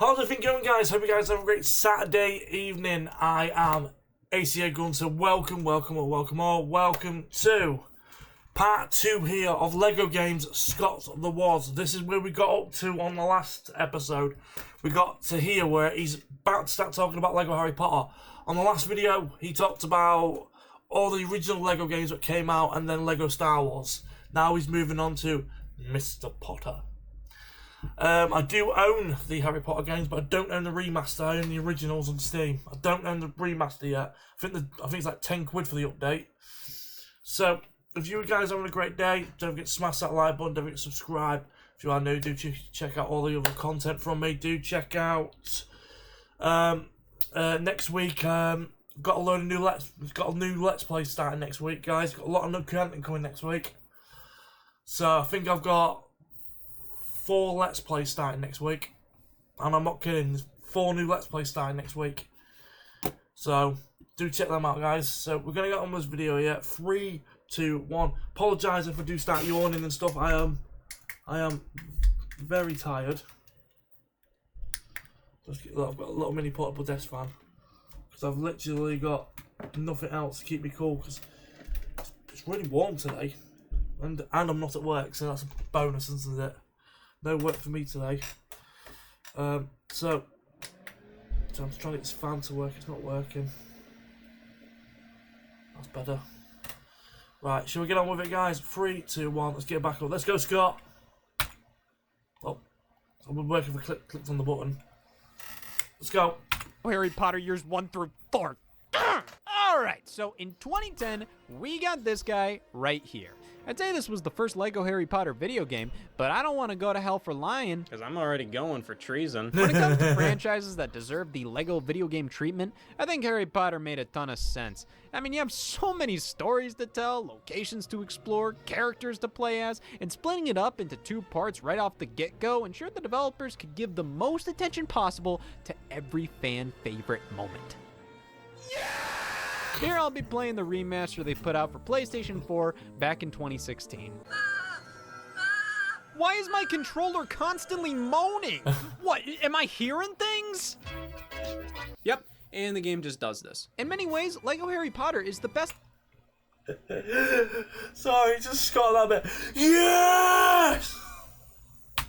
How's everything going, guys? Hope you guys have a great Saturday evening. I am ACA Guenter. Welcome to part 2 here of LEGO Games Scott the Woz. This is where we got up to on the last episode. We got to here where he's about to start talking about LEGO Harry Potter. On the last video, he talked about all the original LEGO games that came out and then LEGO Star Wars. Now he's moving on to Mr. Potter. I do own the Harry Potter games, but I don't own the remaster. I own the originals on Steam. I don't own the remaster yet. I think it's like 10 quid for the update. So, if you guys are having a great day, don't forget to smash that like button, don't forget to subscribe. If you are new, do check out all the other content from me. Do check out next week. Got a new Let's Play starting next week, guys. Got a lot of new content coming next week. So I think I've got 4 Let's Plays starting next week, and I'm not kidding. There's 4 new Let's Plays starting next week. So do check them out, guys. So we're gonna get on with this video here. 3, 2, 1. Apologise if I do start yawning and stuff. I am very tired. I've got a little mini portable desk fan because I've literally got nothing else to keep me cool because it's really warm today, and I'm not at work, so that's a bonus, isn't it? No work for me today. So I'm just trying to get this fan to work. It's not working. That's better. Right, shall we get on with it, guys? 3, 2, 1. Let's get back up. Let's go, Scott. Oh, I've been working for clicked on the button. Let's go. Harry Potter years 1 through 4. Alright, so in 2010, we got this guy right here. I'd say this was the first LEGO Harry Potter video game, but I don't want to go to hell for lying, because I'm already going for treason. When it comes to franchises that deserve the LEGO video game treatment, I think Harry Potter made a ton of sense. I mean, you have so many stories to tell, locations to explore, characters to play as, and splitting it up into 2 parts right off the get-go ensured the developers could give the most attention possible to every fan favorite moment. Yeah! Here I'll be playing the remaster they put out for PlayStation 4 back in 2016. Why is my controller constantly moaning? What, am I hearing things? Yep, and the game just does this. In many ways, LEGO Harry Potter is the best... Sorry, just got that bit. Yes!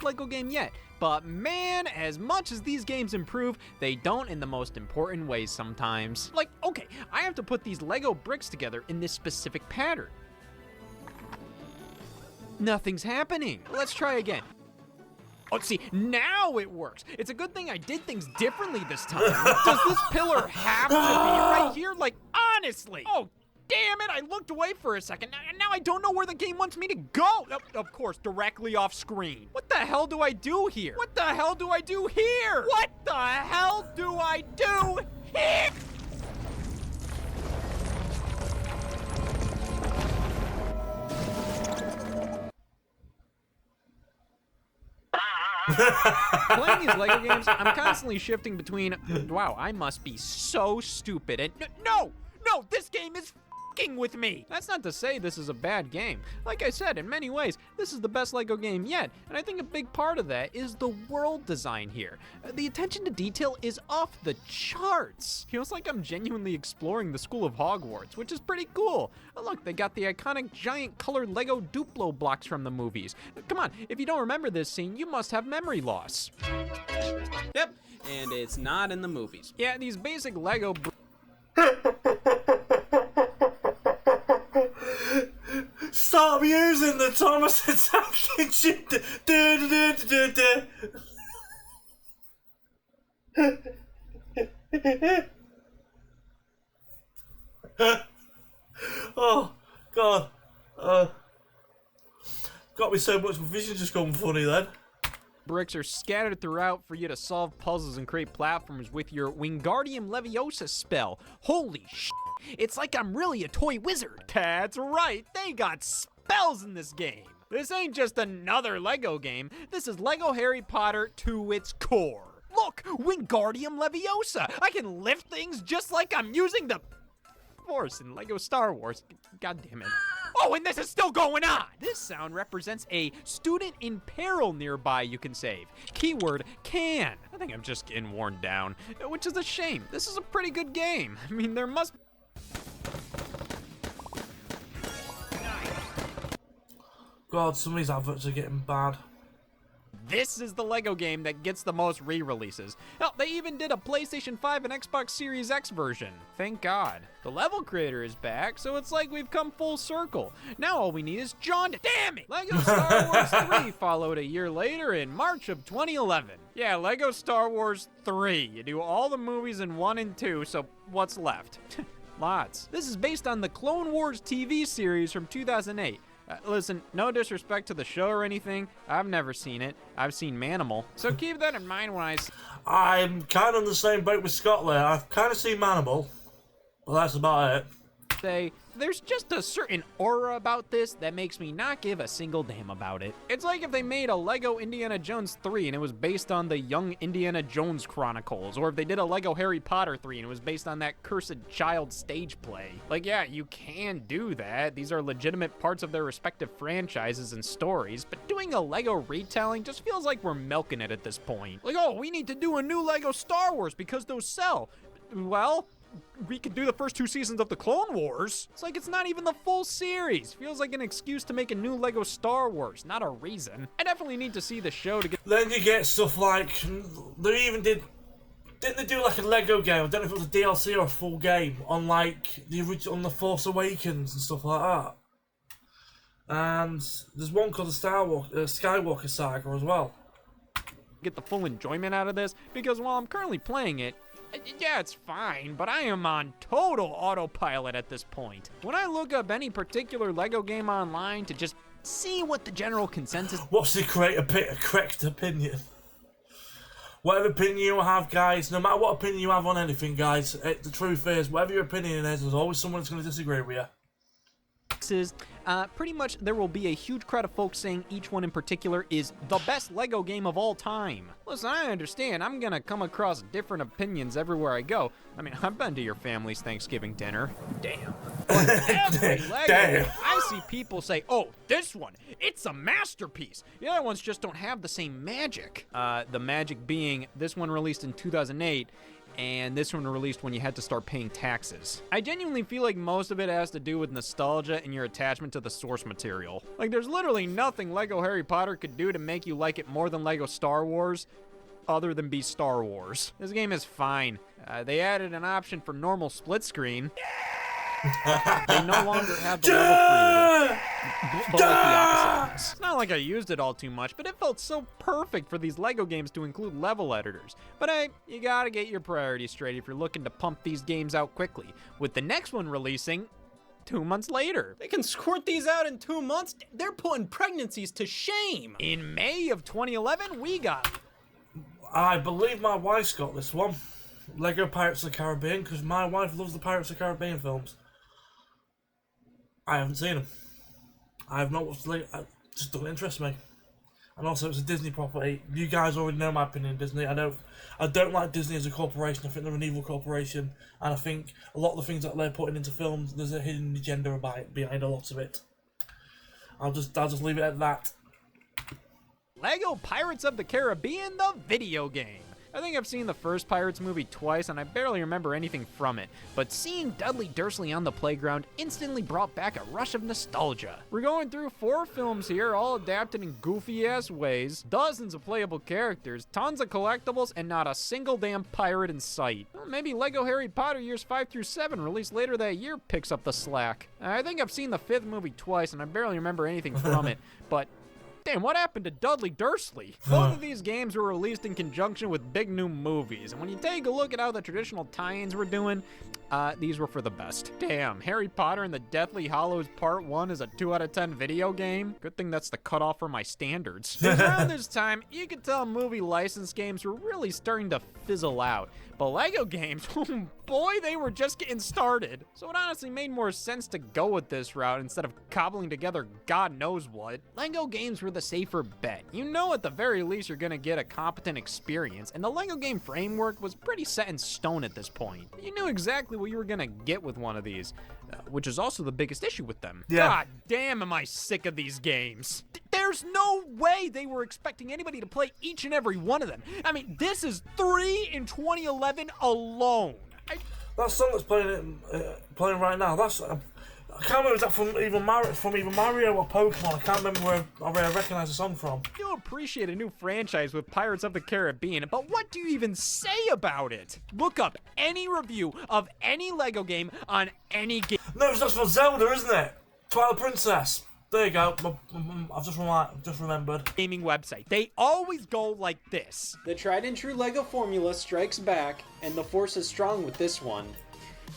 LEGO game yet. But man, as much as these games improve, they don't in the most important ways sometimes. Like, okay, I have to put these LEGO bricks together in this specific pattern. Nothing's happening. Let's try again. Oh, see, now it works. It's a good thing I did things differently this time. Does this pillar have to be right here? Like, honestly. Oh, damn it, I looked away for a second. Now I don't know where the game wants me to go. Of course, directly off screen. What the hell do I do here? What the hell do I do here? What the hell do I do here? Playing these LEGO games, I'm constantly shifting between, wow, I must be so stupid, and no, this game is f***ing with me. That's not to say this is a bad game. Like I said, in many ways, this is the best LEGO game yet, and I think a big part of that is the world design here. The attention to detail is off the charts. Feels like I'm genuinely exploring the school of Hogwarts, which is pretty cool. Look, they got the iconic giant colored LEGO Duplo blocks from the movies. Come on, if you don't remember this scene, you must have memory loss. Yep, and it's not in the movies. Yeah, these basic LEGO... Stop using the Thomas the Tank Engine. Oh God! Got me so much. My vision just gone funny then. Bricks are scattered throughout for you to solve puzzles and create platforms with your Wingardium Leviosa spell. Holy shit! It's like I'm really a toy wizard. That's right, they got spells in this game. This ain't just another LEGO game. This is LEGO Harry Potter to its core. Look, Wingardium Leviosa. I can lift things just like I'm using the Force in LEGO Star Wars. God damn it. Oh, and this is still going on! This sound represents a student in peril nearby you can save. Keyword, can. I think I'm just getting worn down, which is a shame. This is a pretty good game. I mean, there must... God, some of these adverts are getting bad. This is the LEGO game that gets the most re-releases. Hell, they even did a PlayStation 5 and Xbox Series X version. Thank God. The level creator is back, so it's like we've come full circle. Now all we need is John. Damn it! LEGO Star Wars 3 followed a year later in March of 2011. Yeah, LEGO Star Wars 3. You do all the movies in 1 and 2, so what's left? Lots. This is based on the Clone Wars TV series from 2008. Listen, no disrespect to the show or anything. I've never seen it. I've seen Manimal. So keep that in mind when I'm kind of in the same boat with Scott there. I've kind of seen Manimal, but that's about it. say there's just a certain aura about this that makes me not give a single damn about it. It's like if they made a Lego Indiana Jones 3 and it was based on the Young Indiana Jones Chronicles, or if they did a Lego Harry Potter 3 and it was based on that Cursed Child stage play. Like, yeah, you can do that. These are legitimate parts of their respective franchises and stories, but doing a Lego retelling just feels like we're milking it at this point. Like, oh, we need to do a new Lego Star Wars because those sell. Well, we could do the first 2 seasons of the Clone Wars. It's like it's not even the full series. Feels like an excuse to make a new Lego Star Wars, not a reason. I definitely need to see the show to get... Then you get stuff like, they even didn't they do like a Lego game? I don't know if it was a DLC or a full game on like the original, on the Force Awakens and stuff like that. And there's one called the Skywalker Saga as well. Get the full enjoyment out of this, because while I'm currently playing it, yeah, it's fine, but I am on total autopilot at this point. When I look up any particular Lego game online to just see what the general consensus... What's the correct opinion? Whatever opinion you have, guys, no matter what opinion you have on anything, guys, the truth is, whatever your opinion is, there's always someone that's going to disagree with you. Is pretty much there will be a huge crowd of folks saying each one in particular is the best Lego game of all time. Listen, I understand I'm gonna come across different opinions everywhere I go. I mean, I've been to your family's Thanksgiving dinner. Damn. But every Lego game, I see people say, oh, this one, it's a masterpiece. The other ones just don't have the same magic. The magic being this one released in 2008, and this one released when you had to start paying taxes. I genuinely feel like most of it has to do with nostalgia and your attachment to the source material. Like, there's literally nothing Lego Harry Potter could do to make you like it more than Lego Star Wars, other than be Star Wars. This game is fine. They added an option for normal split screen. They no longer have the level creator. But like the opposite of this. It's not like I used it all too much, but it felt so perfect for these Lego games to include level editors. But hey, you gotta get your priorities straight if you're looking to pump these games out quickly, with the next one releasing 2 months later. They can squirt these out in 2 months? They're putting pregnancies to shame. In May of 2011, we got... I believe my wife's got this one. Lego Pirates of the Caribbean, because my wife loves the Pirates of the Caribbean films. I haven't seen them. I have not watched it just doesn't interest me. And also it's a Disney property. You guys already know my opinion on Disney. I don't like Disney as a corporation. I think they're an evil corporation, and I think a lot of the things that they're putting into films, there's a hidden agenda behind a lot of it. I'll just leave it at that. Lego Pirates of the Caribbean, the video game. I think I've seen the first Pirates movie twice, and I barely remember anything from it, but seeing Dudley Dursley on the playground instantly brought back a rush of nostalgia. We're going through 4 films here, all adapted in goofy-ass ways, dozens of playable characters, tons of collectibles, and not a single damn pirate in sight. Well, maybe Lego Harry Potter years 5 through 7, released later that year, picks up the slack. I think I've seen the 5th movie twice, and I barely remember anything from it, but... damn, what happened to Dudley Dursley? Both of these games were released in conjunction with big new movies, and when you take a look at how the traditional tie-ins were doing, these were for the best. Damn, Harry Potter and the Deathly Hallows Part 1 is a 2 out of 10 video game? Good thing that's the cutoff for my standards. Around this time, you could tell movie license games were really starting to fizzle out, But Lego games, oh boy, they were just getting started. So it honestly made more sense to go with this route instead of cobbling together God knows what. Lego games were the safer bet. You know, at the very least, you're gonna get a competent experience, and the Lego game framework was pretty set in stone at this point. You knew exactly what you were gonna get with one of these, which is also the biggest issue with them. Yeah. God damn, am I sick of these games. There's no way they were expecting anybody to play each and every one of them. I mean, this is 3 in 2011 alone. That song that's playing right now, that's I can't remember, is that from even Mario or Pokemon? I can't remember where I recognise the song from. You appreciate a new franchise with Pirates of the Caribbean, but what do you even say about it? Look up any review of any Lego game on any game. No, that's from Zelda, isn't it? Twilight Princess. There you go. I've just remembered. Gaming website. They always go like this. The tried and true Lego formula strikes back, and the force is strong with this one.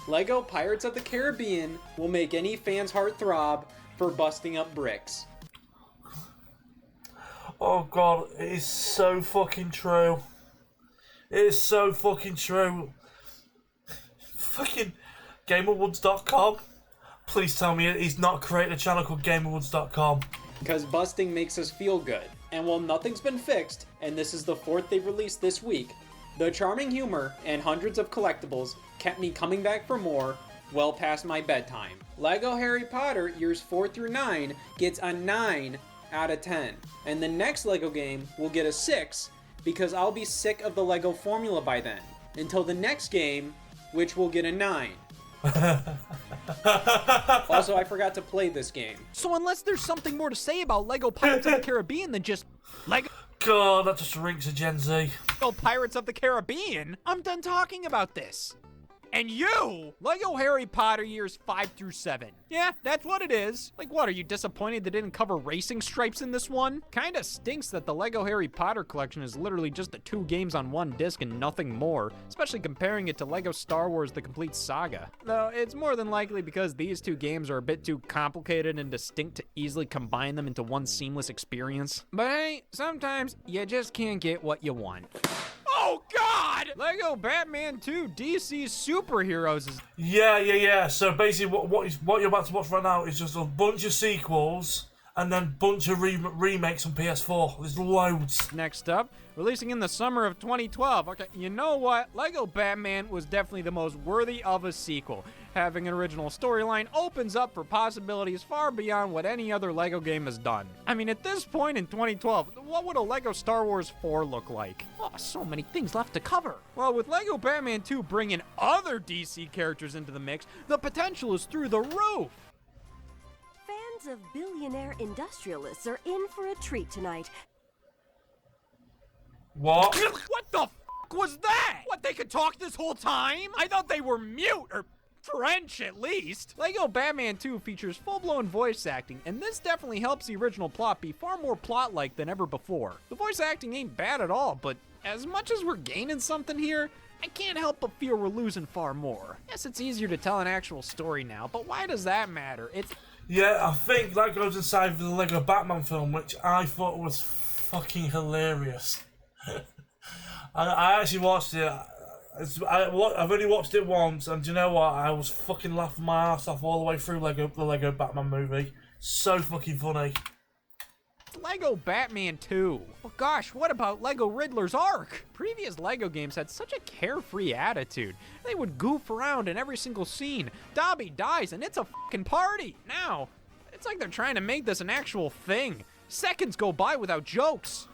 Lego Pirates of the Caribbean will make any fan's heart throb for busting up bricks. Oh god, it is so fucking true. It is so fucking true. Fucking GameAwards.com. Please tell me he's not created a channel called GameAwards.com. Because busting makes us feel good. And while nothing's been fixed, and this is the 4th they've released this week, the charming humor and hundreds of collectibles kept me coming back for more well past my bedtime. Lego Harry Potter years 4 through 9 gets a 9 out of 10. And the next Lego game will get a 6 because I'll be sick of the Lego formula by then. Until the next game, which will get a 9. Also, I forgot to play this game. So unless there's something more to say about Lego Pirates of the Caribbean than just Lego God, that just rinks a Gen Z. Pirates of the Caribbean, I'm done talking about this. And you, Lego Harry Potter years 5 through 7. Yeah, that's what it is. Like what, are you disappointed they didn't cover racing stripes in this one? Kinda stinks that the Lego Harry Potter collection is literally just the 2 games on one disc and nothing more, especially comparing it to Lego Star Wars The Complete Saga. Though it's more than likely because these 2 games are a bit too complicated and distinct to easily combine them into one seamless experience. But hey, sometimes you just can't get what you want. Oh God! Lego Batman 2 DC Superheroes is... Yeah. So basically what you're about to watch right now is just a bunch of sequels and then a bunch of remakes on PS4. There's loads. Next up, releasing in the summer of 2012. Okay, you know what? Lego Batman was definitely the most worthy of a sequel. Having an original storyline opens up for possibilities far beyond what any other Lego game has done. I mean, at this point in 2012, what would a Lego Star Wars 4 look like? Oh, so many things left to cover. Well, with Lego Batman 2 bringing other DC characters into the mix, the potential is through the roof. Fans of billionaire industrialists are in for a treat tonight. What? What the f*** was that? What, they could talk this whole time? I thought they were mute, or French at least. Lego Batman 2 features full-blown voice acting, and this definitely helps the original plot be far more plot-like than ever before. The voice acting ain't bad at all, but as much as we're gaining something here, I can't help but feel we're losing far more. Yes, it's easier to tell an actual story now, but why does that matter? Yeah, I think that goes inside of the Lego Batman film, which I thought was fucking hilarious. I actually watched it. I've only watched it once, and do you know what? I was fucking laughing my ass off all the way through the Lego Batman movie. So fucking funny. Lego Batman 2. Well, gosh, what about Lego Riddler's Ark? Previous Lego games had such a carefree attitude. They would goof around in every single scene. Dobby dies, and it's a fucking party. Now, it's like they're trying to make this an actual thing. Seconds go by without jokes.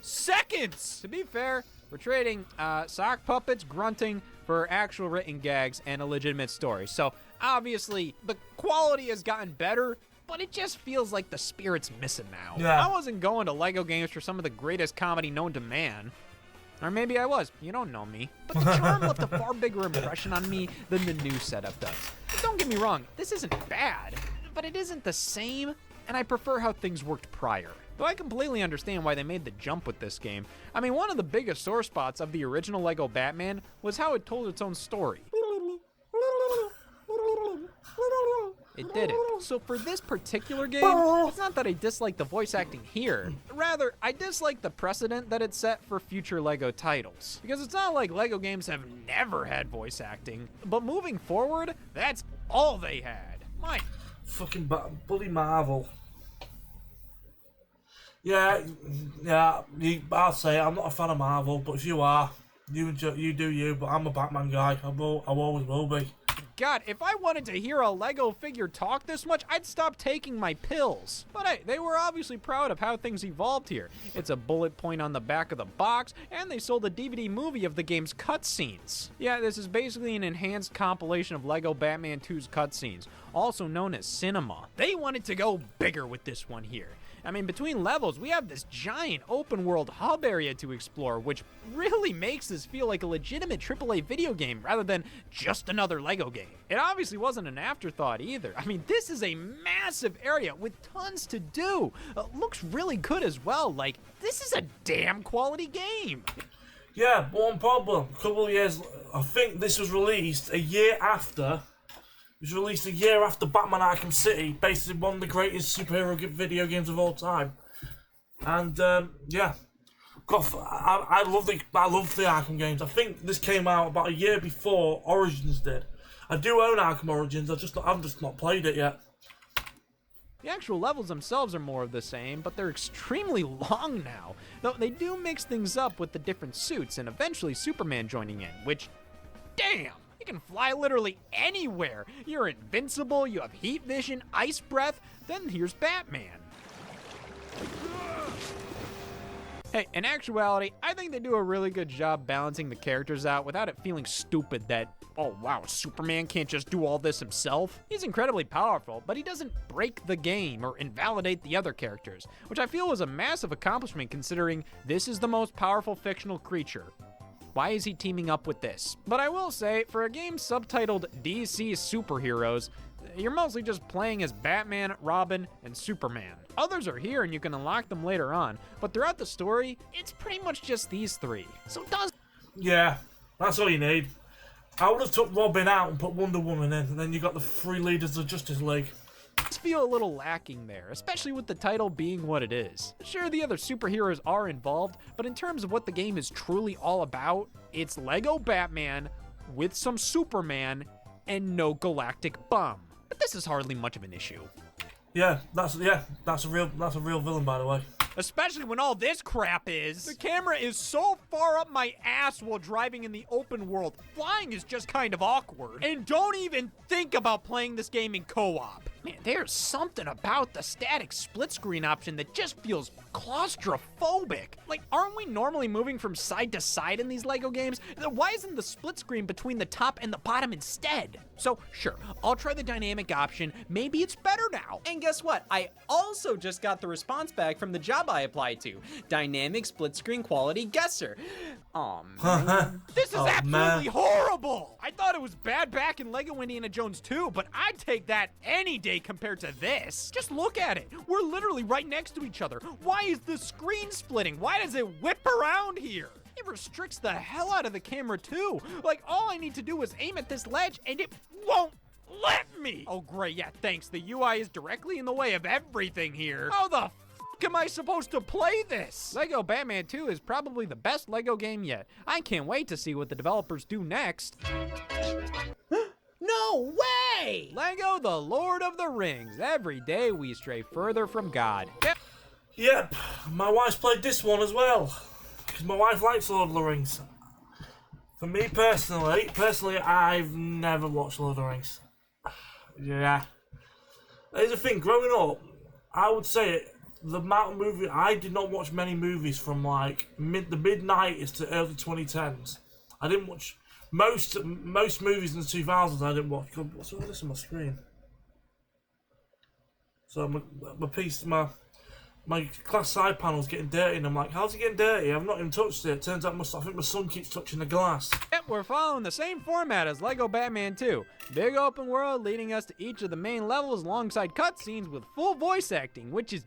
Seconds! To be fair, we're trading sock puppets grunting for actual written gags and a legitimate story. So, obviously, the quality has gotten better, but it just feels like the spirit's missing now. Yeah. I wasn't going to Lego games for some of the greatest comedy known to man. Or maybe I was. You don't know me. But the charm left a far bigger impression on me than the new setup does. But don't get me wrong, this isn't bad, but it isn't the same, and I prefer how things worked prior. Though I completely understand why they made the jump with this game. I mean, one of the biggest sore spots of the original Lego Batman was how it told its own story. it didn't. So for this particular game, it's not that I dislike the voice acting here. Rather, I dislike the precedent that it set for future LEGO titles. Because it's not like LEGO games have never had voice acting, but moving forward, that's all they had. My Fucking bloody Marvel. Yeah, I'll say it, I'm not a fan of Marvel, but if you are, you do you, but I'm a Batman guy. I always will be. God, if I wanted to hear a LEGO figure talk this much, I'd stop taking my pills. But hey, they were obviously proud of how things evolved here. It's a bullet point on the back of the box, and they sold a DVD movie of the game's cutscenes. Yeah, this is basically an enhanced compilation of LEGO Batman 2's cutscenes, also known as cinema. They wanted to go bigger with this one here. I mean, between levels, we have this giant open-world hub area to explore, which really makes this feel like a legitimate AAA video game rather than just another LEGO game. It obviously wasn't an afterthought either. I mean, this is a massive area with tons to do. Looks really good as well. Like, this is a damn quality game. Yeah, but one problem. A couple of years, I think this was released a year after. It was released a year after Batman Arkham City, basically one of the greatest superhero video games of all time. And yeah, I love the Arkham games. I think this came out about a year before Origins did. I do own Arkham Origins. I've just not played it yet. The actual levels themselves are more of the same, but they're extremely long now. Though they do mix things up with the different suits and eventually Superman joining in, which, damn! You can fly literally anywhere. You're invincible, you have heat vision, ice breath, then here's Batman. Hey, in actuality, I think they do a really good job balancing the characters out without it feeling stupid that, oh wow, Superman can't just do all this himself. He's incredibly powerful, but he doesn't break the game or invalidate the other characters, which I feel was a massive accomplishment considering this is the most powerful fictional creature. Why is he teaming up with this? But I will say, for a game subtitled DC Superheroes, you're mostly just playing as Batman, Robin, and Superman. Others are here and you can unlock them later on, but throughout the story, it's pretty much just these three. So does... Yeah, that's all you need. I would have took Robin out and put Wonder Woman in, and then you got the three leaders of Justice League. Feel a little lacking there, especially with the title being what it is. Sure, the other superheroes are involved, but in terms of what the game is truly all about, it's LEGO Batman with some Superman and no galactic bomb. But this is hardly much of an issue. Yeah, that's a real villain, by the way. Especially when all this crap is. The camera is so far up my ass while driving in the open world. Flying is just kind of awkward. And don't even think about playing this game in co-op. Man, there's something about the static split screen option that just feels claustrophobic. Like, aren't we normally moving from side to side in these LEGO games? Why isn't the split screen between the top and the bottom instead? So, sure, I'll try the dynamic option. Maybe it's better now. And guess what? I also just got the response back from the job I applied to. Dynamic split screen quality guesser. Aw, man. This is absolutely horrible! I thought it was bad back in LEGO Indiana Jones 2, but I'd take that any day compared to this. Just look at it. We're literally right next to each other. Why is the screen splitting? Why does it whip around here? It restricts the hell out of the camera too. Like, all I need to do is aim at this ledge and it won't let me. Oh great, yeah, thanks. The UI is directly in the way of everything here. How the am I supposed to play this? LEGO Batman 2 is probably the best LEGO game yet. I can't wait to see what the developers do next. No way! LEGO The Lord of the Rings. Every day we stray further from God. Yep, my wife's played this one as well. Because my wife likes Lord of the Rings. For me personally, I've never watched Lord of the Rings. Yeah. Here's the thing, growing up, I would say the amount of movies, I did not watch many movies from like the mid-90s to early 2010s. I didn't watch most movies in the 2000s. I didn't watch. God, what's all this on my screen? So my class side panel's getting dirty, and I'm like, how's it getting dirty? I've not even touched it. Turns out I think my son keeps touching the glass. Yep, we're following the same format as LEGO Batman 2. Big open world leading us to each of the main levels alongside cutscenes with full voice acting, which is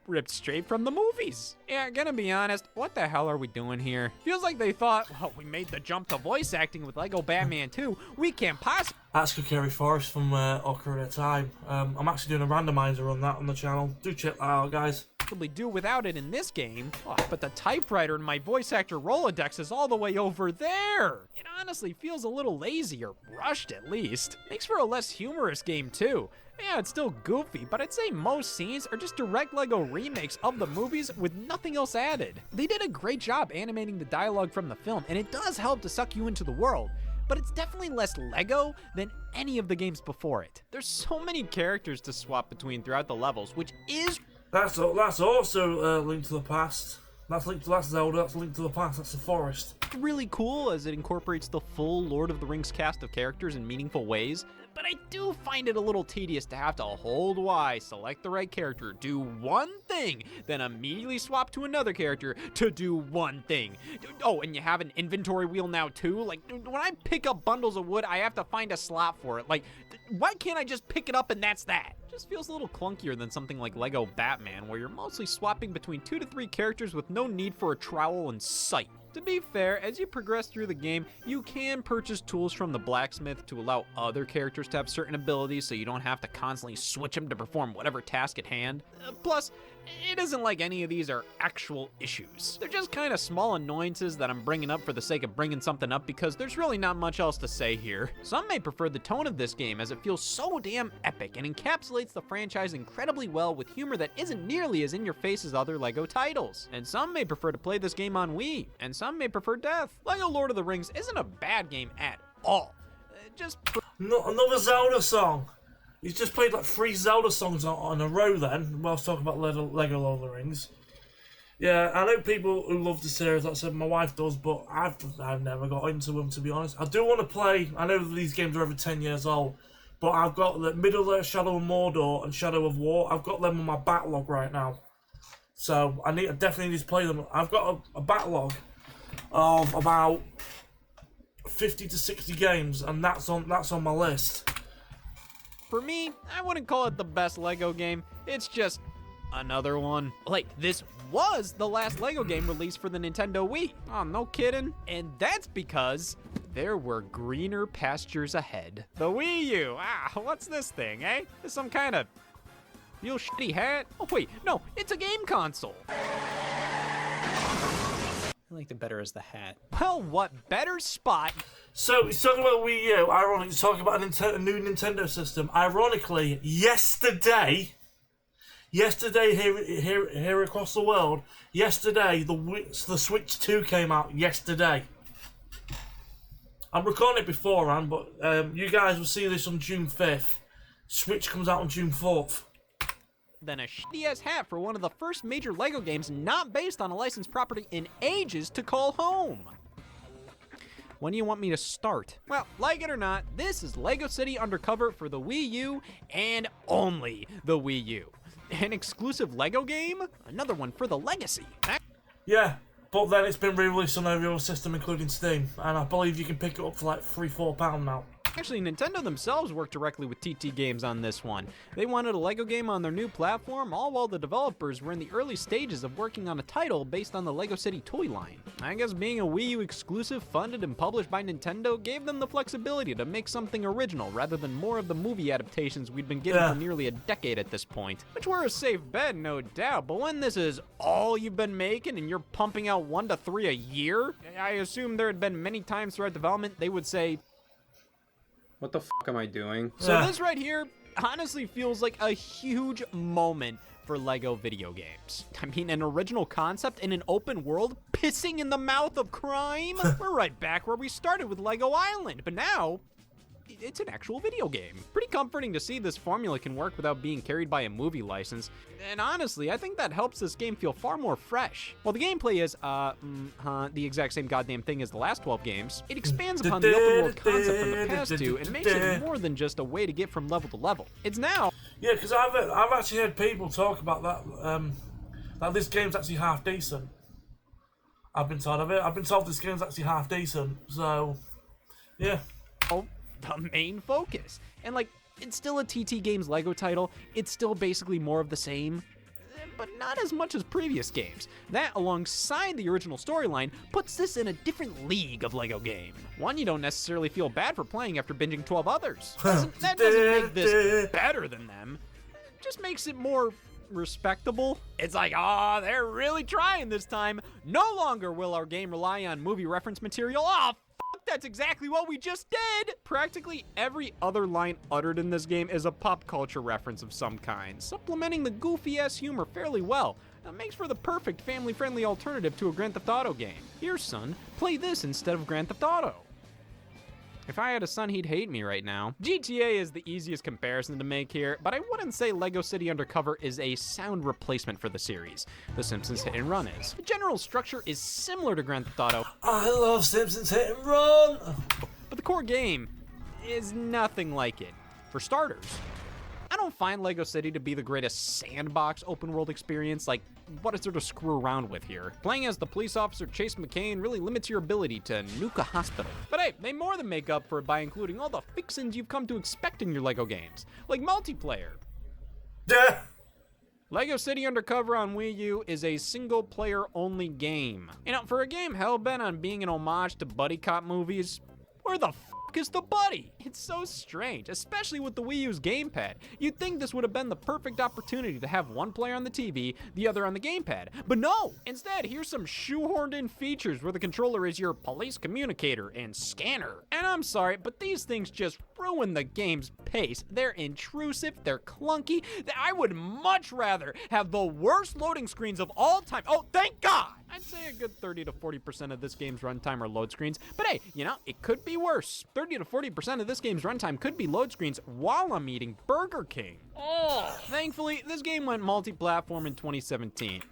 ripped straight from the movies. Yeah, gonna be honest, what the hell are we doing here? Feels like they thought, well, we made the jump to voice acting with Lego Batman 2. We can't possibly... That's Kakari Forest from Ocarina of Time. I'm actually doing a randomizer on that on the channel. Do check that out, guys. do without it in this game. Oh, but the typewriter in my voice actor Rolodex is all the way over there. It honestly feels a little lazy, or rushed at least. Makes for a less humorous game too. Yeah, it's still goofy, but I'd say most scenes are just direct Lego remakes of the movies with nothing else added. They did a great job animating the dialogue from the film, and it does help to suck you into the world. But it's definitely less Lego than any of the games before it. There's so many characters to swap between throughout the levels, which is... That's also Link to the Past. That's Zelda, that's Link to the Past, that's the forest. really cool as it incorporates the full Lord of the Rings cast of characters in meaningful ways, but I do find it a little tedious to have to hold Y, select the right character, do one thing, then immediately swap to another character to do one thing. Oh, and you have an inventory wheel now too? Like, when I pick up bundles of wood, I have to find a slot for it. Like, why can't I just pick it up and that's that? Just feels a little clunkier than something like Lego Batman, where you're mostly swapping between 2 to 3 characters with no need for a trowel in sight. To be fair, as you progress through the game, you can purchase tools from the blacksmith to allow other characters to have certain abilities so you don't have to constantly switch them to perform whatever task at hand. Plus, it isn't like any of these are actual issues. They're just kind of small annoyances that I'm bringing up for the sake of bringing something up because there's really not much else to say here. Some may prefer the tone of this game as it feels so damn epic and encapsulates the franchise incredibly well with humor that isn't nearly as in your face as other Lego titles. And some may prefer to play this game on Wii, and some may prefer death. Lego Lord of the Rings isn't a bad game at all. Another Zelda song. He's just played like 3 Zelda songs on a row then, whilst talking about Lego Lord of the Rings. Yeah, I know people who love the series, like I said, my wife does, but I've never got into them, to be honest. I do want to play, I know these games are over 10 years old, but I've got the Middle-earth, Shadow of Mordor, and Shadow of War. I've got them on my backlog right now. So, I definitely need to play them. I've got a backlog of about 50 to 60 games, and that's on my list. For me, I wouldn't call it the best Lego game. It's just another one. Like, this was the last Lego game released for the Nintendo Wii. Oh, no kidding. And that's because there were greener pastures ahead. The Wii U. What's this thing, eh? Is some kind of real shitty hat? Oh, wait, no, it's a game console. I liked it better as the hat. Well, what better spot? So, he's talking about Wii U. Ironically, he's talking about a new Nintendo system. Ironically, yesterday here across the world, the Switch 2 came out yesterday. I'm recording it beforehand, but you guys will see this on June 5th. Switch comes out on June 4th. Than a shitty-ass hat for one of the first major Lego games not based on a licensed property in ages to call home. When do you want me to start? Well, like it or not, this is Lego City Undercover for the Wii U and only the Wii U. An exclusive Lego game? Another one for the Legacy. Yeah, but then it's been re-released on every other system including Steam, and I believe you can pick it up for like £3-4 now. Actually, Nintendo themselves worked directly with TT Games on this one. They wanted a Lego game on their new platform, all while the developers were in the early stages of working on a title based on the Lego City toy line. I guess being a Wii U exclusive funded and published by Nintendo gave them the flexibility to make something original rather than more of the movie adaptations we'd been getting for nearly a decade at this point. Which were a safe bet, no doubt, but when this is all you've been making and you're pumping out 1 to 3 a year, I assume there had been many times throughout development they would say, what the fuck am I doing? So this right here honestly feels like a huge moment for Lego video games. I mean, an original concept in an open world pissing in the mouth of crime? We're right back where we started with Lego Island, but now it's an actual video game. Pretty comforting to see this formula can work without being carried by a movie license. And honestly, I think that helps this game feel far more fresh. While the gameplay is, the exact same goddamn thing as the last 12 games, it expands upon the open world concept from the past 2 and makes it more than just a way to get from level to level. It's now... Yeah, because I've actually heard people talk about that this game's actually half decent. I've been told of it. I've been told this game's actually half decent, so... Yeah. The main focus. And like, it's still a TT Games Lego title. It's still basically more of the same. but not as much as previous games. That, alongside the original storyline, puts this in a different league of LEGO game. One you don't necessarily feel bad for playing after binging 12 others. That doesn't make this better than them. It just makes it more respectable. It's like, they're really trying this time. No longer will our game rely on movie reference material. That's exactly what we just did! Practically every other line uttered in this game is a pop culture reference of some kind, supplementing the goofy-ass humor fairly well. That makes for the perfect family-friendly alternative to a Grand Theft Auto game. Here, son, play this instead of Grand Theft Auto. If I had a son, he'd hate me right now. GTA is the easiest comparison to make here, but I wouldn't say LEGO City Undercover is a sound replacement for the series. The Simpsons Hit and Run is. The general structure is similar to Grand Theft Auto. I love Simpsons Hit and Run! But the core game is nothing like it. For starters, I don't find LEGO City to be the greatest sandbox open world experience. Like, what is there to screw around with here? Playing as the police officer Chase McCain really limits your ability to nuke a hospital. But hey, they more than make up for it by including all the fixins you've come to expect in your LEGO games, like multiplayer. Yeah. LEGO City Undercover on Wii U is a single-player only game. You know, for a game hell-bent on being an homage to buddy cop movies, where the is the buddy? It's so strange, especially with the Wii U's gamepad. You'd think this would have been the perfect opportunity to have one player on the TV, the other on the gamepad. But no! Instead, here's some shoehorned in features where the controller is your police communicator and scanner. And I'm sorry, but these things just ruin the game's pace. They're intrusive, they're clunky. I would much rather have the worst loading screens of all time. Oh, thank God! I'd say a good 30 to 40% of this game's runtime are load screens, but hey, you know, it could be worse. 30 to 40% of this game's runtime could be load screens while I'm eating Burger King. Thankfully, this game went multi-platform in 2017.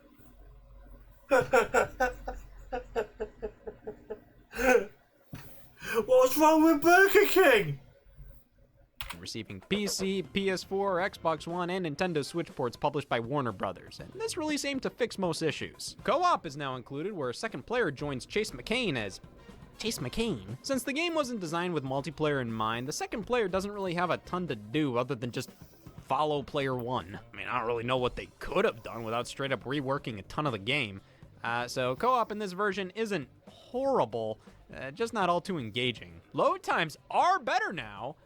What's wrong with Burger King? Receiving PC, PS4, Xbox One, and Nintendo Switch ports published by Warner Brothers, and this release aimed to fix most issues. Co-op is now included, where a second player joins Chase McCain as Chase McCain. Since the game wasn't designed with multiplayer in mind, the second player doesn't really have a ton to do other than just follow player one. I mean, I don't really know what they could have done without straight up reworking a ton of the game. So co-op in this version isn't horrible, just not all too engaging. Load times are better now,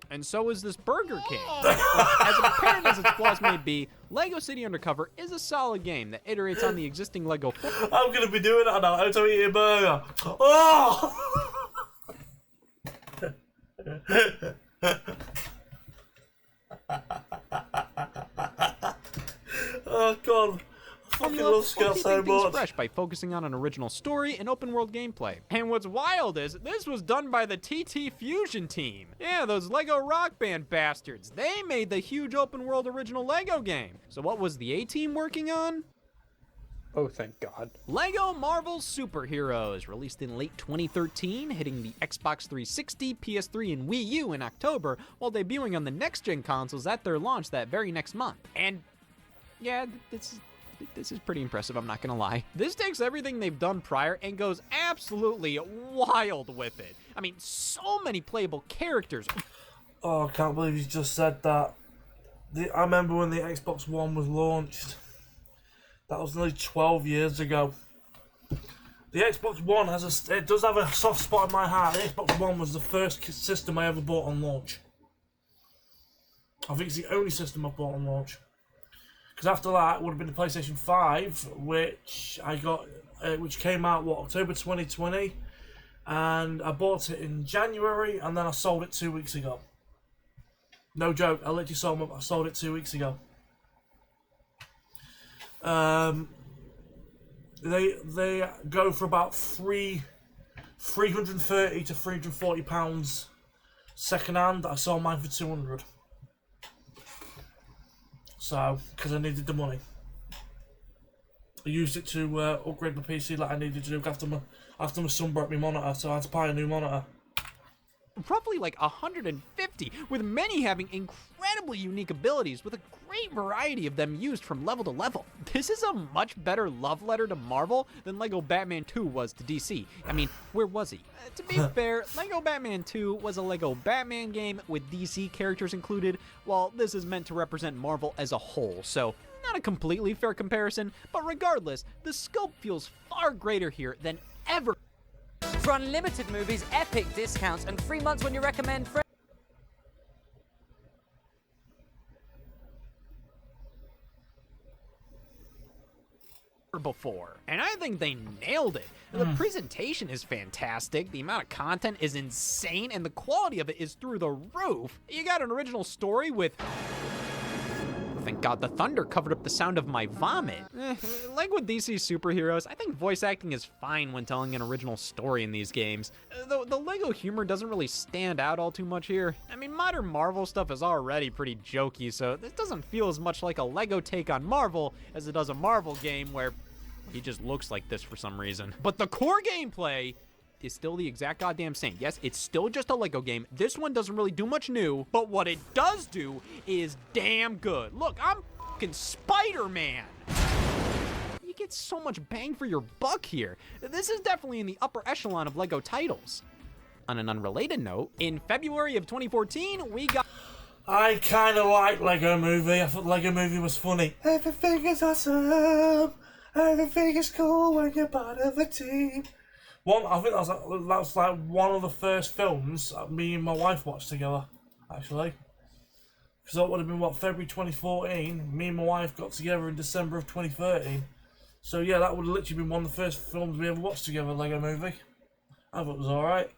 and so is this Burger King. As apparent as its flaws may be, LEGO City Undercover is a solid game that iterates on the existing LEGO. I'm gonna be doing that now. Every time I eat a burger. Oh! Oh God. I fucking love Scott so things much. fresh by focusing on an original story and open world gameplay. And what's wild is, this was done by the TT Fusion team. Yeah, those LEGO Rock Band bastards. They made the huge open world original LEGO game. So what was the A-team working on? Oh, thank God. LEGO Marvel Superheroes, released in late 2013, hitting the Xbox 360, PS3, and Wii U in October, while debuting on the next-gen consoles at their launch that very next month. And yeah, this is pretty impressive, I'm not gonna lie. This takes everything they've done prior and goes absolutely wild with it. I mean, so many playable characters. Oh, I can't believe you just said that. I remember when the Xbox One was launched. That was nearly 12 years ago. The Xbox One it does have a soft spot in my heart. The Xbox One was the first system I ever bought on launch. I think it's the only system I bought on launch. Because after that, it would have been the PlayStation 5, which I got, which came out, October 2020. And I bought it in January, and then I sold it 2 weeks ago. No joke, I literally sold it 2 weeks ago. They go for about £330 to £340 second hand. I sold mine for £200. So, because I needed the money. I used it to upgrade my PC like I needed to do after my son broke my monitor, so I had to buy a new monitor. Roughly like 150, with many having incredibly unique abilities, with a great variety of them used from level to level. This is a much better love letter to Marvel than LEGO Batman 2 was to DC. I mean, where was he? To be fair, LEGO Batman 2 was a LEGO Batman game with DC characters included, while this is meant to represent Marvel as a whole, so Not a completely fair comparison, but regardless, the scope feels far greater here than ever. For unlimited movies, epic discounts, and 3 months when you recommend friends. Before, and I think they nailed it. The presentation is fantastic, the amount of content is insane, and the quality of it is through the roof. You got an original story with... Thank God the thunder covered up the sound of my vomit. Like with DC superheroes, I think voice acting is fine when telling an original story in these games. Though the LEGO humor doesn't really stand out all too much here. I mean, modern Marvel stuff is already pretty jokey, so this doesn't feel as much like a LEGO take on Marvel as it does a Marvel game where he just looks like this for some reason. But the core gameplay is still the exact goddamn same. Yes, it's still just a LEGO game. This one doesn't really do much new, but what it does do is damn good. Look, I'm fucking Spider-Man. You get so much bang for your buck here. This is definitely in the upper echelon of LEGO titles. On an unrelated note, in February of 2014, we got... I kind of like Lego Movie. I thought Lego Movie was funny. Everything is awesome. Everything is cool when you're part of a team. I think that was like one of the first films me and my wife watched together, actually. Because that would have been, February 2014. Me and my wife got together in December of 2013. So yeah, that would have literally been one of the first films we ever watched together, Lego Movie. I thought it was alright.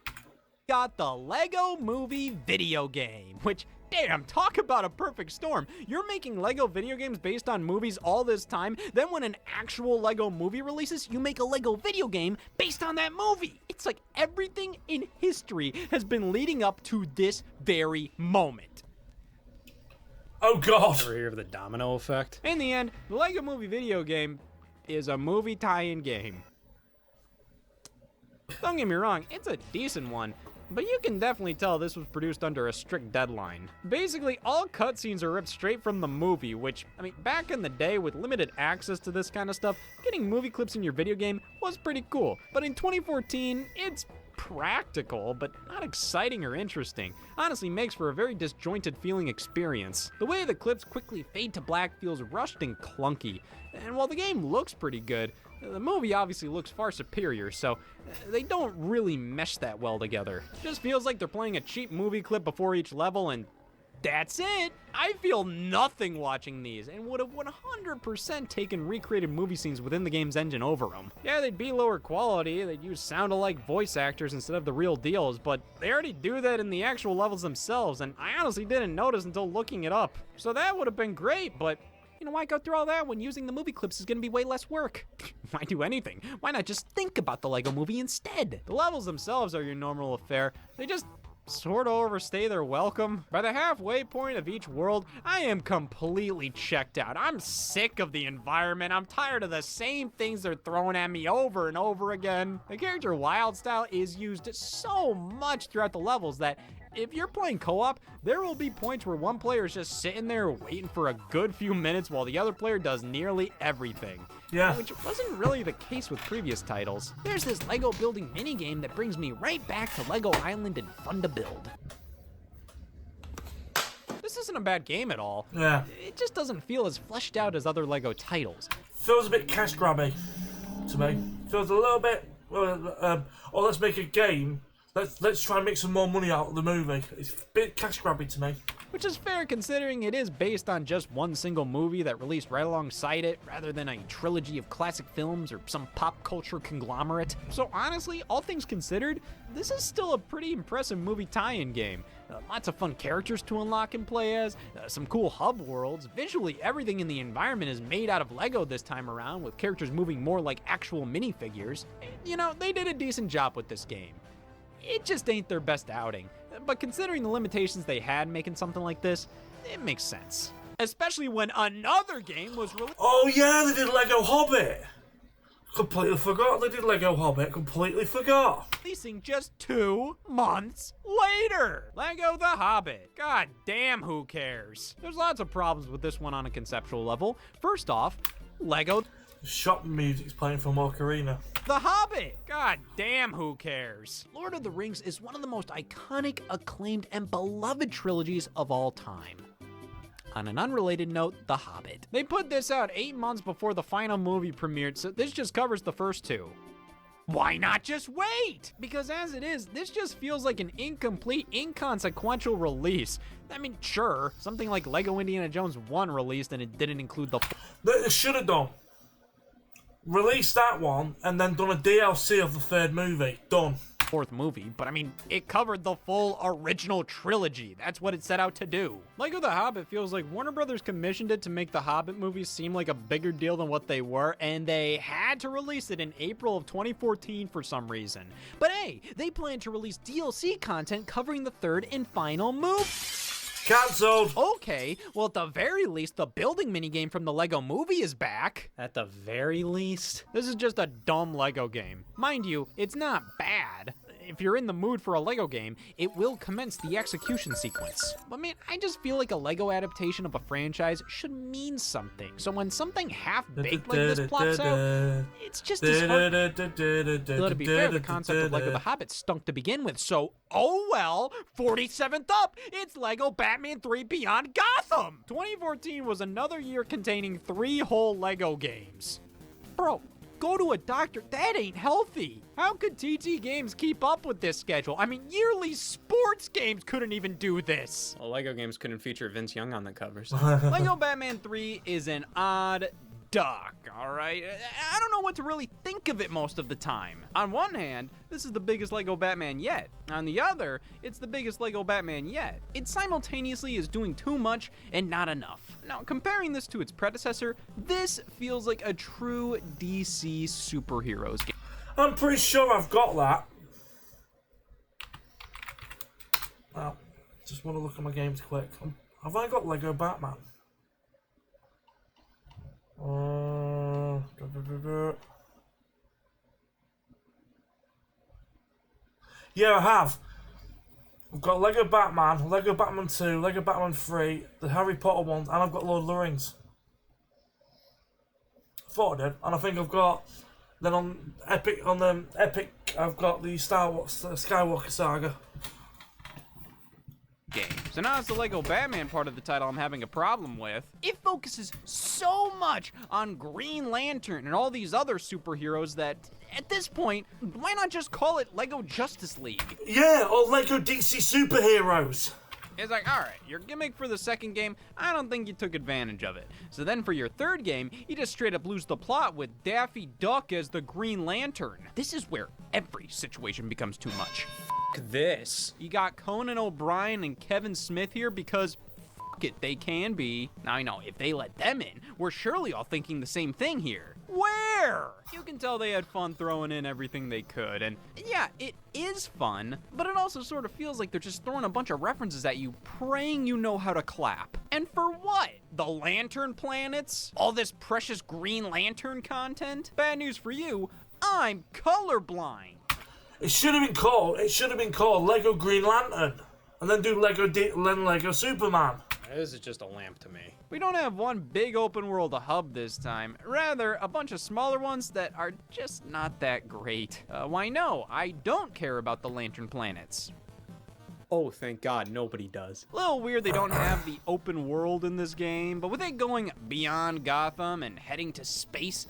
Got the Lego Movie video game, which... Damn, talk about a perfect storm. You're making Lego video games based on movies all this time, then when an actual Lego movie releases, you make a Lego video game based on that movie. It's like everything in history has been leading up to this very moment. Oh god! Ever hear of the domino effect? In the end, the Lego Movie video game is a movie tie-in game. Don't get me wrong, it's a decent one. But you can definitely tell this was produced under a strict deadline. Basically, all cutscenes are ripped straight from the movie, which, I mean, back in the day with limited access to this kind of stuff, getting movie clips in your video game was pretty cool. But in 2014, it's practical, but not exciting or interesting. Honestly, makes for a very disjointed feeling experience. The way the clips quickly fade to black feels rushed and clunky. And while the game looks pretty good, the movie obviously looks far superior, so they don't really mesh that well together. It just feels like they're playing a cheap movie clip before each level and that's it. I feel nothing watching these and would have 100% taken recreated movie scenes within the game's engine over them. Yeah, they'd be lower quality, they'd use sound-alike voice actors instead of the real deals, but they already do that in the actual levels themselves, and I honestly didn't notice until looking it up. So that would have been great, but you know, why go through all that when using the movie clips is going to be way less work? Why do anything? Why not just think about the Lego Movie instead? The levels themselves are your normal affair. They just sort of overstay their welcome. By the halfway point of each world, I am completely checked out. I'm sick of the environment. I'm tired of the same things they're throwing at me over and over again. The character wild style is used so much throughout the levels that if you're playing co-op, there will be points where one player is just sitting there waiting for a good few minutes while the other player does nearly everything. Yeah. Which wasn't really the case with previous titles. There's this Lego building minigame that brings me right back to Lego Island and Fun to Build. This isn't a bad game at all. Yeah. It just doesn't feel as fleshed out as other Lego titles. Feels a bit cash grabby to me. Feels a little bit, let's make a game. Let's try and make some more money out of the movie. It's a bit cash grabby to me. Which is fair considering it is based on just one single movie that released right alongside it, rather than a trilogy of classic films or some pop culture conglomerate. So honestly, all things considered, this is still a pretty impressive movie tie-in game. Lots of fun characters to unlock and play as, some cool hub worlds. Visually, everything in the environment is made out of Lego this time around, with characters moving more like actual minifigures. You know, they did a decent job with this game. It just ain't their best outing, but considering the limitations they had making something like this, it makes sense. Especially when another game was released. Oh yeah, they did Lego Hobbit! Completely forgot they did Lego Hobbit, completely forgot. Releasing just 2 months later. Lego The Hobbit. God damn, who cares? There's lots of problems with this one on a conceptual level. First off, Lego Shop music's playing from Ocarina. The Hobbit! God damn, who cares? Lord of the Rings is one of the most iconic, acclaimed, and beloved trilogies of all time. On an unrelated note, The Hobbit. They put this out 8 months before the final movie premiered, so this just covers the first 2. Why not just wait? Because as it is, this just feels like an incomplete, inconsequential release. I mean, sure, something like Lego Indiana Jones 1 released and it didn't include the... They should have done. Released that one and then done a DLC of the 3rd movie. Done. 4th movie, but I mean, it covered the full original trilogy. That's what it set out to do. Lego The Hobbit feels like Warner Brothers commissioned it to make the Hobbit movies seem like a bigger deal than what they were, and they had to release it in April of 2014 for some reason. But hey, they plan to release DLC content covering the 3rd and final movie. Cancelled. Okay, well at the very least, the building minigame from the Lego movie is back. At the very least. This is just a dumb Lego game. Mind you, it's not bad. If you're in the mood for a Lego game, it will commence the execution sequence. But man, I just feel like a Lego adaptation of a franchise should mean something. So when something half-baked like this plops out, it's just as hard. Though to be fair, the concept of Lego The Hobbit stunk to begin with, so oh well, 47th up, it's Lego Batman 3 Beyond Gotham! 2014 was another year containing 3 whole Lego games. Bro, go to a doctor, that ain't healthy. How could TT Games keep up with this schedule? I mean, yearly sports games couldn't even do this. Well, Lego games couldn't feature Vince Young on the covers. Lego Batman 3 is an odd duck, all right? I don't know what to really think of it most of the time. On one hand, this is the biggest Lego Batman yet. On the other, it's the biggest Lego Batman yet. It simultaneously is doing too much and not enough. Now, comparing this to its predecessor, this feels like a true DC superheroes game. I'm pretty sure I've got that. Well, just want to look at my games quick. Have I got Lego Batman? Yeah, I have. I've got Lego Batman, Lego Batman 2, Lego Batman 3, the Harry Potter ones, and I've got Lord of the Rings. I thought I did, and I think I've got. Then on the Epic, I've got the Skywalker Saga game. So now it's the Lego Batman part of the title I'm having a problem with. It focuses so much on Green Lantern and all these other superheroes that, at this point, why not just call it Lego Justice League? Yeah, or Lego DC Superheroes. It's like, all right, your gimmick for the second game, I don't think you took advantage of it. So then for your third game, you just straight up lose the plot with Daffy Duck as the Green Lantern. This is where every situation becomes too much. F*** this. You got Conan O'Brien and Kevin Smith here because f*** it, they can be. Now I know, if they let them in, we're surely all thinking the same thing here. Where? You can tell they had fun throwing in everything they could, and yeah, it is fun, but it also sort of feels like they're just throwing a bunch of references at you, praying you know how to clap. And for what? The Lantern Planets? All this precious Green Lantern content? Bad news for you, I'm colorblind. It should have been called Lego Green Lantern, and then do Lego Superman. This is just a lamp to me. We don't have one big open world hub this time. Rather, a bunch of smaller ones that are just not that great. Why no, I don't care about the Lantern Planets. Oh, thank God, nobody does. A little weird they don't have the open world in this game, but with it going beyond Gotham and heading to space,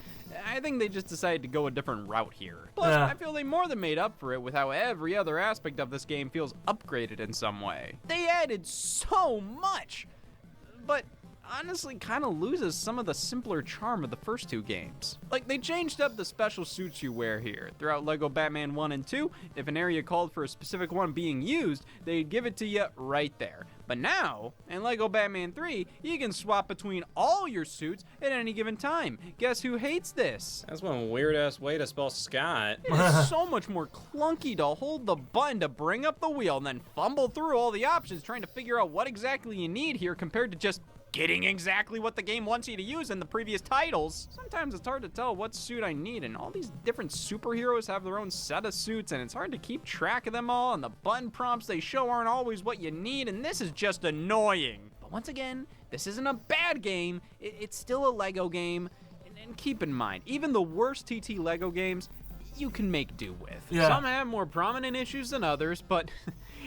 I think they just decided to go a different route here. Plus, I feel they more than made up for it with how every other aspect of this game feels upgraded in some way. They added so much, but honestly kind of loses some of the simpler charm of the first two games. Like, they changed up the special suits you wear here. Throughout Lego Batman 1 and 2, if an area called for a specific one being used, they'd give it to you right there. But now, in Lego Batman 3, you can swap between all your suits at any given time. Guess who hates this? That's one weird-ass way to spell Scott. It is so much more clunky to hold the button to bring up the wheel and then fumble through all the options trying to figure out what exactly you need here compared to just getting exactly what the game wants you to use in the previous titles. Sometimes it's hard to tell what suit I need, and all these different superheroes have their own set of suits, and it's hard to keep track of them all, and the button prompts they show aren't always what you need, and this is just annoying. But once again, this isn't a bad game. It's still a Lego game, and keep in mind, even the worst TT Lego games, you can make do with. Yeah. Some have more prominent issues than others, but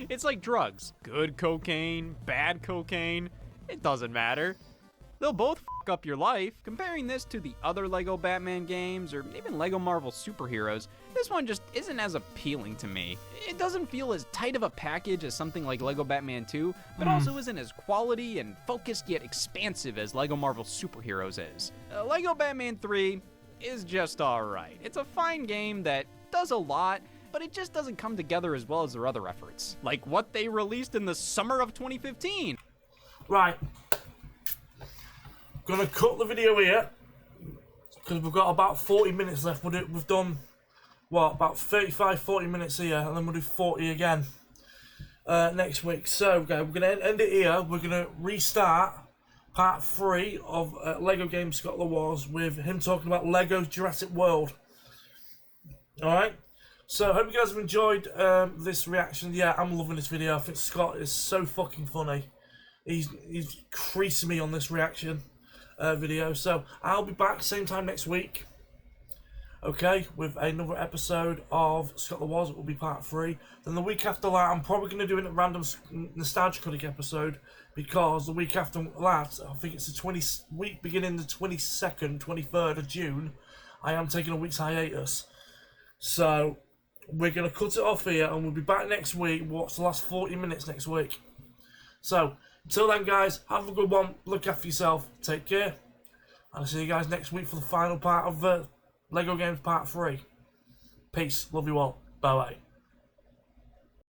it's like drugs. Good cocaine, bad cocaine. It doesn't matter. They'll both f up your life. Comparing this to the other LEGO Batman games, or even LEGO Marvel superheroes, this one just isn't as appealing to me. It doesn't feel as tight of a package as something like LEGO Batman 2, but also isn't as quality and focused yet expansive as LEGO Marvel superheroes is. LEGO Batman 3 is just alright. It's a fine game that does a lot, but it just doesn't come together as well as their other efforts, like what they released in the summer of 2015. Right. Gonna cut the video here because we've got about 40 minutes left. We've done what, about 35-40 minutes here, and then we'll do 40 again next week. So okay, we're gonna end it here. We're gonna restart part 3 of Lego Games Scott the Wars with him talking about Lego Jurassic World. Alright, so I hope you guys have enjoyed this reaction. Yeah, I'm loving this video. I think Scott is so fucking funny. He's creasing me on this reaction video. So I'll be back same time next week, okay, with another episode of Scott the Wars. It will be part 3. Then the week after that, I'm probably going to do a random Nostalgia Critic episode, because the week after that, I think it's the week beginning the 22nd, 23rd of June, I am taking a week's hiatus. So we're going to cut it off here, and we'll be back next week. Watch the last 40 minutes next week. So until then, guys, have a good one. Look after yourself. Take care. And I'll see you guys next week for the final part of Lego Games Part 3. Peace. Love you all. Bye-bye.